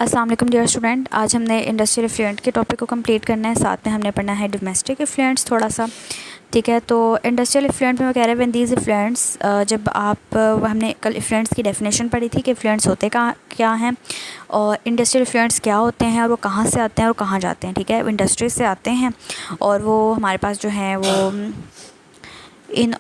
अस्सलाम वालेकुम dear student. आज हमने इंडस्ट्रियल इफ्लुएंट के टॉपिक को कंप्लीट करना है, साथ में हमने पढ़ना है डोमेस्टिक इफ्लुएंट्स थोड़ा सा। ठीक है, तो इंडस्ट्रियल इफ्लुएंट में मैं कह रहा है व्हेन दीज इफ्लुएंट्स, जब आप हमने कल इफ्लुएंट्स की डेफिनेशन पढ़ी थी कि इफ्लुएंट्स होते क्या हैं और इंडस्ट्रियल इफ्लुएंट्स क्या होते हैं और वो कहाँ से आते हैं और कहाँ जाते हैं। ठीक है, इंडस्ट्री से आते हैं और वो हमारे पास जो हैं वो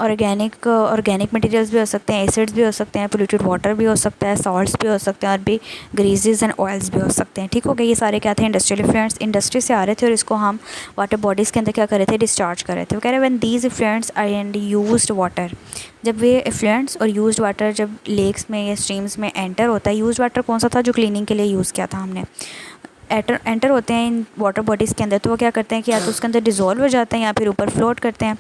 ऑर्गेनिक मटेरियल्स भी हो सकते हैं, एसिड्स भी हो सकते हैं, पोल्यूटेड वाटर भी हो सकता है, सॉल्ट्स भी हो सकते हैं और भी ग्रीजेस एंड ऑयल्स भी हो सकते हैं। ठीक हो गया, ये सारे क्या थे? इंडस्ट्रियल इफ्लुएंट्स इंडस्ट्री से आ रहे थे और इसको हम वाटर बॉडीज़ के अंदर क्या कर रहे थे? डिस्चार्ज कर रहे थे। वो कह रहे हैं when these effluents are and used water, जब वे इफ्लुएंट्स और यूज्ड वाटर जब लेक्स में या स्ट्रीम्स में एंटर होता है। यूज्ड वाटर कौन सा था? जो क्लीनिंग के लिए यूज़ किया था हमने। एंटर होते हैं इन वाटर बॉडीज़ के अंदर, तो वो क्या करते हैं कि या तो उसके अंदर डिज़ोल्व हो जाते हैं या फिर ऊपर फ्लोट करते हैं।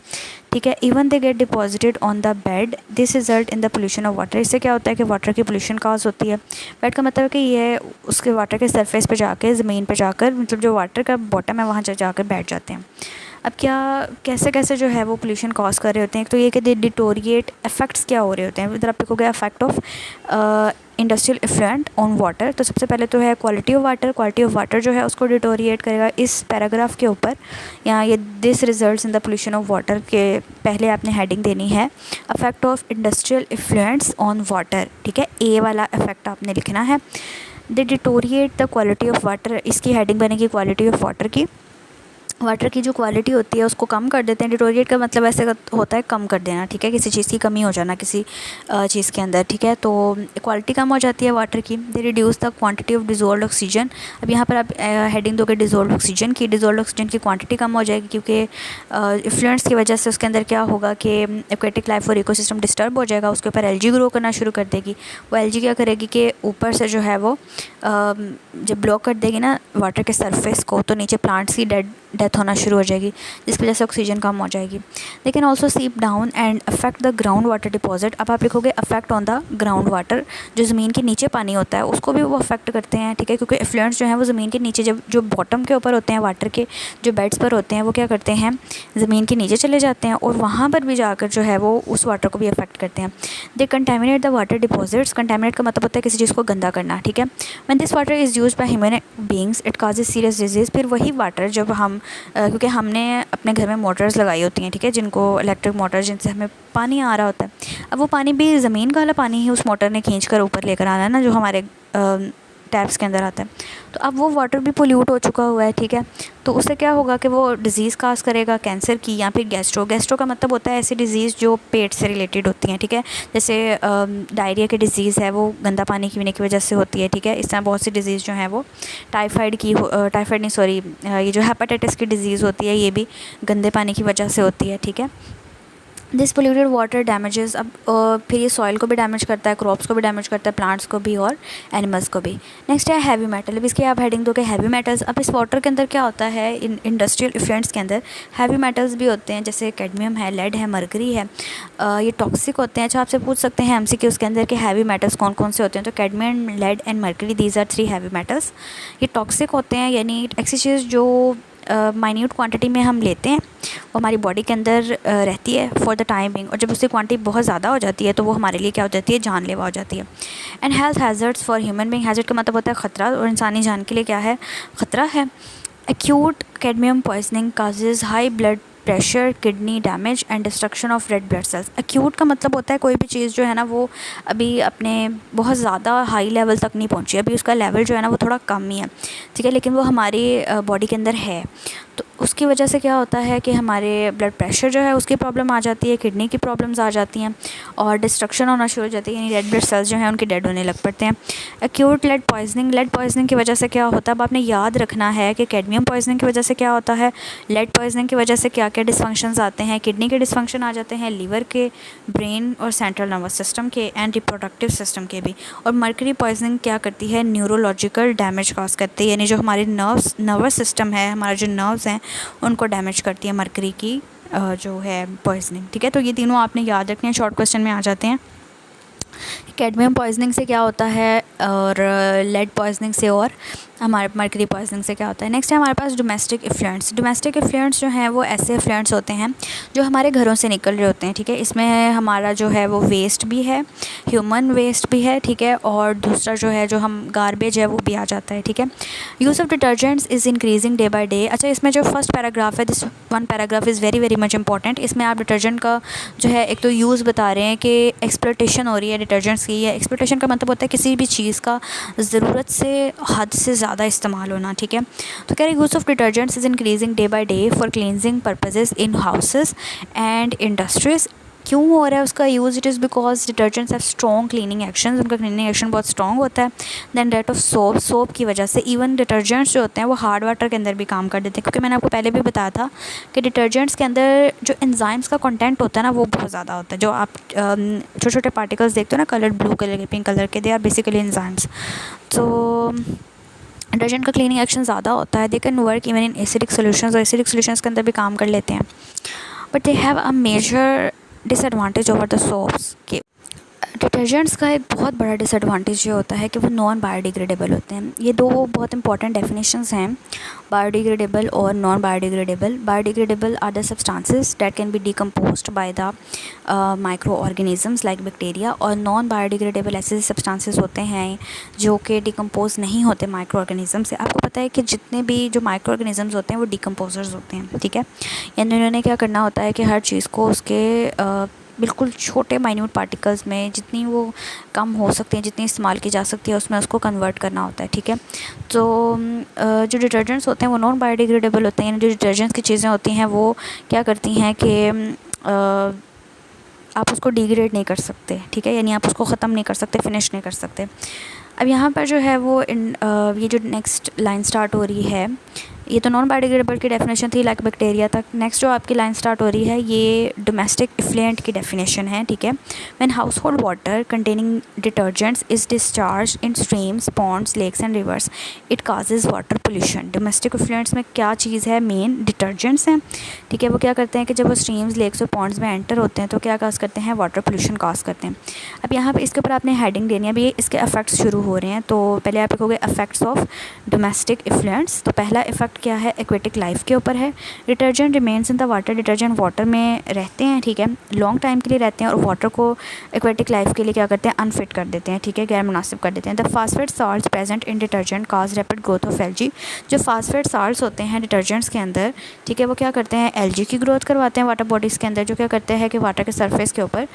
ठीक है, even they get deposited on the bed, this result in the pollution of water. इससे क्या होता है कि वाटर की पोल्यूशन काज होती है। बेड का मतलब है कि ये उसके वाटर के सरफेस पे जाके, ज़मीन पे जाकर, मतलब जो वाटर का बॉटम है वहाँ जाकर बैठ जाते हैं। अब क्या कैसे कैसे जो है वो पोल्यूशन कॉज कर रहे होते हैं? तो ये कि दे डिटोरिएट, इफेक्ट्स क्या हो रहे होते हैं? इधर आप लिखोगे effect of industrial effluent on water. तो सबसे पहले तो है quality of water. Quality of water जो है उसको डिटोरिएट करेगा। इस पैराग्राफ के ऊपर यहाँ ये this results in the pollution of water के पहले आपने हेडिंग देनी है effect of industrial effluents on water. ठीक है, ए वाला इफेक्ट आपने लिखना है। They deteriorate the quality of water, इसकी हेडिंग बनेगी क्वालिटी ऑफ वाटर की। वाटर की जो क्वालिटी होती है उसको कम कर देते हैं। डिटोरिएट का मतलब ऐसे होता है कम कर देना। ठीक है, किसी चीज़ की कमी हो जाना किसी चीज़ के अंदर। ठीक है, तो क्वालिटी कम हो जाती है वाटर की। They reduce the quantity of dissolve oxygen. अब यहाँ पर आप हेडिंग दोगे डिजोल्व ऑक्सीजन की। डिजोल्व ऑक्सीजन की क्वांटिटी कम हो जाएगी क्योंकि इफ्लुएंट्स की वजह से उसके अंदर क्या होगा कि एक्वेटिक लाइफ और इकोसिस्टम डिस्टर्ब हो जाएगा। उसके ऊपर एल्गी ग्रो करना शुरू कर देगी। वो एल्गी क्या करेगी कि ऊपर से जो है वो जब ब्लॉक कर देगी ना वाटर के सरफेस को, तो नीचे प्लांट्स की डेथ होना शुरू हो जाएगी, जिसकी वजह से ऑक्सीजन कम हो जाएगी। दे कैन ऑल्सो सीप down and affect the ground water deposit. अब आप लिखोगे affect on the ground water, जो ज़मीन के नीचे पानी होता है उसको भी वो अफेक्ट करते हैं। ठीक है, क्योंकि इफ्लुएंट्स जो हैं वो ज़मीन के नीचे, जब जो बॉटम के ऊपर होते हैं वाटर के जो बेड्स पर होते हैं, वो क्या करते हैं? ज़मीन के नीचे चले जाते हैं और वहाँ पर भी जाकर जो है वो उस वाटर को भी अफेक्ट करते हैं। They contaminate the water deposits. Contaminate का मतलब होता है किसी चीज़ को गंदा करना। ठीक है, when this water is used by human beings it causes serious disease. फिर वही वाटर जब हम क्योंकि हमने अपने घर में मोटर्स लगाई होती हैं, ठीक है, जिनको इलेक्ट्रिक मोटर, जिनसे हमें पानी आ रहा होता है। अब वो पानी भी ज़मीन का वाला पानी ही उस मोटर ने खींच कर ऊपर लेकर आना है ना, जो हमारे टैप्स के अंदर आता है। तो अब वो वाटर भी पोल्यूट हो चुका हुआ है। ठीक है, तो उससे क्या होगा कि वो डिज़ीज़ काज करेगा, कैंसर की या फिर गैस्ट्रो। गैस्ट्रो का मतलब होता है ऐसी डिज़ीज़ जो पेट से रिलेटेड होती हैं। ठीक है, जैसे डायरिया की डिज़ीज़ है वो गंदा पानी पीने की वजह से होती है। ठीक है, इस तरह बहुत सी डिज़ीज़ जो हैं वो टाइफाइड नहीं सॉरी ये जो हेपेटाइटिस की डिज़ीज़ होती है ये भी गंदे पानी की वजह से होती है। ठीक है, दिस पोल्यूटेड वाटर डैमेजेस। अब फिर ये सॉइल को भी डैमेज करता है, क्रॉप्स को भी डैमेज करता है, प्लांट्स को भी और एनिमल्स को भी। नेक्स्ट है हैवी मेटल। अब इसके आप हेडिंग दोगे हैवी मेटल्स। अब इस वाटर के अंदर क्या होता है, इंडस्ट्रियल इफ्लुएंट्स के अंदर हैवी मेटल्स भी होते हैं, जैसे कैडमियम है, लेड है, मरकरी है। ये टॉक्सिक होते हैं। अच्छा, आपसे पूछ सकते हैं एमसीक्यू उसके अंदर के हैवी मेटल्स कौन कौन से होते हैं? तो cadmium, lead and mercury, these are 3 heavy metals. ये टॉक्सिक होते हैं, यानी ऐसी चीज़ जो माइन्यूट क्वांटिटी में हम लेते हैं वो हमारी बॉडी के अंदर रहती है फॉर द टाइम बिंग, और जब उसकी क्वांटिटी बहुत ज़्यादा हो जाती है तो वो हमारे लिए क्या हो जाती है? जानलेवा हो जाती है। And health hazards for human being. Hazard का मतलब होता है ख़तरा, और इंसानी जान के लिए क्या है? ख़तरा है। Acute cadmium poisoning causes high blood pressure, kidney damage and destruction of red blood cells. Acute का मतलब होता है कोई भी चीज़ जो है ना वो अभी अपने बहुत ज़्यादा हाई लेवल तक नहीं पहुंची, अभी उसका लेवल जो है ना वो थोड़ा कम ही है। ठीक है, लेकिन वो हमारी बॉडी के अंदर है, तो उसकी वजह से क्या होता है कि हमारे ब्लड प्रेशर जो है उसकी प्रॉब्लम आ जाती है, किडनी की प्रॉब्लम्स आ जाती हैं और डिस्ट्रक्शन होना शुरू हो जाती है, यानी रेड ब्लड सेल्स जो हैं उनके डेड होने लग पड़ते हैं। एक्यूट लेड पॉइजनिंग की वजह से क्या होता है? अब आपने याद रखना है कि कैडमियम पॉइजनिंग की वजह से क्या होता है, लेड पॉइजनिंग की वजह से क्या क्या डिस्फंक्शंस आते हैं। किडनी के डिस्फंक्शन आ जाते हैं, लीवर के, ब्रेन और सेंट्रल नर्वस सिस्टम के एंड रिप्रोडक्टिव सिस्टम के भी। और मर्करी पॉइजनिंग क्या करती है? न्यूरोलॉजिकल डैमेज कॉज करती है, यानी जो हमारे नर्वस सिस्टम है, हमारे जो नर्व्स हैं उनको डैमेज करती है मर्करी की जो है पॉइजनिंग। ठीक है, तो ये तीनों आपने याद रखने हैं, शॉर्ट क्वेश्चन में आ जाते हैं। कैडमियम पॉइजनिंग से क्या होता है और लेड पॉइजनिंग से और हमारे मर्करी पॉइजनिंग से क्या होता है। नेक्स्ट है हमारे पास डोमेस्टिक इफ्लुएंट्स। डोमेस्टिक इफ्लुएंट्स जो हैं वो ऐसे इफ्लुएंट्स होते हैं जो हमारे घरों से निकल रहे होते हैं, ठीक है। इसमें हमारा जो है वो वेस्ट भी है, ह्यूमन वेस्ट भी है, ठीक है, और दूसरा जो है जो हम गार्बेज है वो भी आ जाता है, ठीक है। Use of detergents is increasing day by day. अच्छा, इसमें जो फर्स्ट पैराग्राफ है, this one paragraph is very very much important. इसमें आप डिटर्जेंट का जो है एक तो यूज़ बता रहे हैं कि एक्सप्लोटेशन हो रही है डिटर्जेंट्स की। है एक्सप्लोटेशन का मतलब होता है किसी भी चीज़ का ज़रूरत से हद से ज़्यादा इस्तेमाल होना, ठीक है। तो कह रहे use of detergents is increasing day by day for cleansing purposes in houses and industries. क्यों हो रहा है उसका use? It is because detergents have strong cleaning action, उनका क्लीनिंग एक्शन बहुत स्ट्रॉन्ग होता है than that of soap. Soap की वजह से इवन डिटर्जेंट्स जो होते हैं वो हार्ड वाटर के अंदर भी काम कर देते हैं, क्योंकि मैंने आपको पहले भी बताया था कि डिटर्जेंट्स के अंदर जो एंजाइम्स का कंटेंट होता है ना वो बहुत ज़्यादा होता है। जो आप छोटे छोटे पार्टिकल्स देखते हो ना कलर्ड ब्लू कलर के, पिंक कलर के, दे आर बेसिकली एंजाइम्स। तो डिटर्जेंट का क्लीनिंग एक्शन ज़्यादा होता है। They can work even in acidic solutions, और एसिडिक सोल्यूशंस के अंदर भी काम कर लेते हैं। But they have a major disadvantage over the soaps के डिटर्जेंट्स का एक बहुत बड़ा डिसएडवांटेज ये होता है कि वो नॉन बायोडिग्रेडेबल होते हैं। ये दो बहुत इंपॉर्टेंट डेफिनेशंस हैं, बायोडिग्रेडेबल और non biodegradable. Biodegradable are the substances that can be decomposed by the micro organisms like bacteria, और नॉन बायोडिग्रेडेबल ऐसे सब्सटेंसेस होते हैं जो कि डिकम्पोज नहीं होते माइक्रो ऑर्गेनिज्म से। आपको पता है कि जितने भी जो माइक्रो ऑर्गेनिजम्स होते हैं वो डिकम्पोजर्स होते हैं, ठीक है। यानी उन्होंने क्या करना होता है कि हर चीज़ को उसके बिल्कुल छोटे माइन्यूट पार्टिकल्स में जितनी वो कम हो सकती हैं, जितनी इस्तेमाल की जा सकती है उसमें उसको कन्वर्ट करना होता है, ठीक है। तो जो डिटर्जेंट्स होते हैं वो नॉन बायोडिग्रेडेबल होते हैं, यानी जो डिटर्जेंट्स की चीज़ें होती हैं वो क्या करती हैं कि आप उसको डिग्रेड नहीं कर सकते, ठीक है, यानी आप उसको ख़त्म नहीं कर सकते, फिनिश नहीं कर सकते। अब यहाँ पर जो है वो ये जो नेक्स्ट लाइन स्टार्ट हो रही है, ये तो नॉन बायोडिग्रेडेबल की डेफिनेशन थी लाइक बैक्टीरिया तक। नेक्स्ट जो आपकी लाइन स्टार्ट हो रही है ये डोमेस्टिक इफ्लुएंट की डेफिनेशन है, ठीक है। When household water containing detergents is discharge in streams, ponds, lakes and rivers, it causes water pollution. Domestic effluents में क्या चीज़ है? मेन डिटर्जेंट्स हैं, ठीक है। वो क्या करते हैं कि जब वो स्ट्रीम्स, लेक्स और पॉन्ड्स में एंटर होते हैं तो क्या काज करते हैं? वाटर पोल्यूशन काज करते हैं। अब यहाँ पर इसके ऊपर आपने हेडिंग देनी है, अभी इसके इफेक्ट्स शुरू हो रहे हैं। तो पहले आप लिखोगे इफेक्ट्स ऑफ डोमेस्टिक इफ्लुएंट्स। तो पहला इफेक्ट क्या है? एक्वेटिक लाइफ के ऊपर है। Detergent remains in the water, detergent water में रहते हैं, ठीक है, लॉन्ग टाइम के लिए रहते हैं, और वाटर को एक्वेटिक लाइफ के लिए क्या करते हैं? अनफिट कर देते हैं, ठीक है, गैर मुनासिब कर देते हैं। The phosphate salts present in detergent cause rapid growth of algae. जो फास्फेट साल्ट्स होते हैं डिटर्जेंट्स के अंदर, ठीक है, वो क्या करते हैं? एल्गी की ग्रोथ करवाते हैं वाटर बॉडीज़ के अंदर, जो क्या करते हैं कि वाटर के सरफेस के ऊपर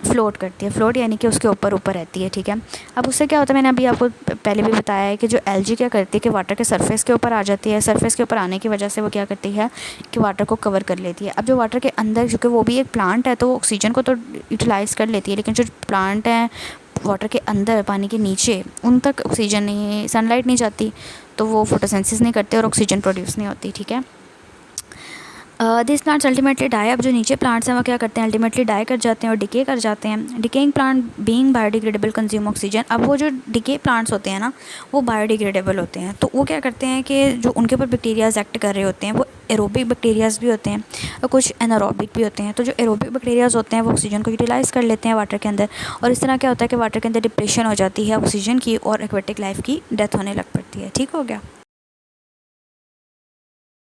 फ्लोट करती है। फ्लोट यानी कि उसके ऊपर ऊपर रहती है, ठीक है। अब उससे क्या होता है, मैंने अभी आपको पहले भी बताया है कि जो एल्गी क्या करती है कि वाटर के सरफेस के ऊपर आ जाती है। सरफेस के ऊपर आने की वजह से वो क्या करती है कि वाटर को कवर कर लेती है। अब जो वाटर के अंदर, क्योंकि वो भी एक प्लांट है तो ऑक्सीजन को तो यूटिलाइज़ कर लेती है, लेकिन जो प्लांट हैं वाटर के अंदर, पानी के नीचे, उन तक ऑक्सीजन नहीं, सनलाइट नहीं जाती, तो वो फोटोसिंथेसिस नहीं करते और ऑक्सीजन प्रोड्यूस नहीं होती, ठीक है। This plants ultimately die. अब जो नीचे प्लांट्स हैं वो क्या करते हैं? अल्टीमेटली डाई कर जाते हैं और डिके कर जाते हैं। Decaying plant being biodegradable consume oxygen. अब वो जो डिके प्लांट्स होते हैं ना वो बायोडिग्रेडेबल होते हैं, तो वो क्या करते हैं कि जो उनके ऊपर बैक्टीरियाज एक्ट कर रहे होते हैं वो एरोबिक बैक्टीरियाज भी होते हैं और कुछ एनारोबिक भी होते हैं। तो जो एरोबिक बैक्टीरियाज होते हैं वो ऑक्सीजन को यूटिलाइज़ कर लेते हैं वाटर के अंदर, और इस तरह क्या होता है कि वाटर के अंदर डिप्रेशन हो जाती है ऑक्सीजन की और एक्वेटिक लाइफ की डेथ होने लग पड़ती है, ठीक हो गया।